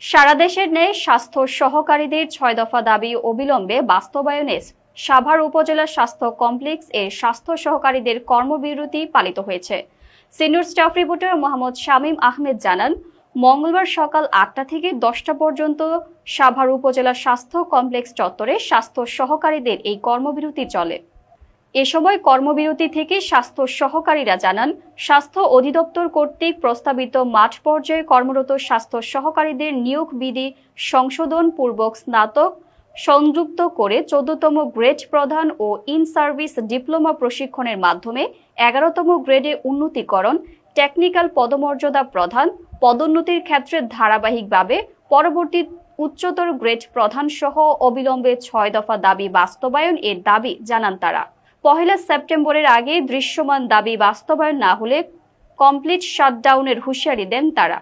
সারা দেশের ন্যায় স্বাস্থ্য সহকারীদের ৬ দফা দাবি অবিলম্বে বাস্তবায়নে সাভার উপজেলা স্বাস্থ্য কমপ্লেক্স এর স্বাস্থ্য সহকারীদের কর্মবিরতি পালিত হয়েছে। Senior staff reporter Mohammad Shamim Ahmed জানান, মঙ্গলবার সকাল ৮টা থেকে ১০টা পর্যন্ত সাভার উপজেলা স্বাস্থ্য কমপ্লেক্স চত্বরে স্বাস্থ্য সহকারীদের এই কর্মবিরতি চলে। এ সময় কর্মবিরতি থেকে স্বাস্থ্য সহকারীরা জানান, স্বাস্থ্য অধিদপ্তর কর্তৃক প্রস্তাবিত মাঠ পর্যায়ে কর্মরত স্বাস্থ্য সহকারীদের নিয়োগ বিধি সংশোধন পূর্বক স্নাতক সংযুক্ত করে ১৪তম গ্রেড প্রধান ও ইন সার্ভিস ডিপ্লোমা প্রশিক্ষণের মাধ্যমে ১১তম গ্রেডে উন্নতিকরণ, টেকনিক্যাল পদমর্যাদা প্রধান পদোন্নতির ক্ষেত্রে ধারাবাহিকভাবে পরবর্তী উচ্চতর গ্রেড প্রধান সহ অবিলম্বে ৬ দফা দাবি বাস্তবায়ন এর দাবি জানান তারা। ১ সেপ্টেম্বরের আগে দৃশ্যমান দাবি বাস্তবায়ন না হলে কমপ্লিট শাটডাউনের হুঁশিয়ারি দেন তারা।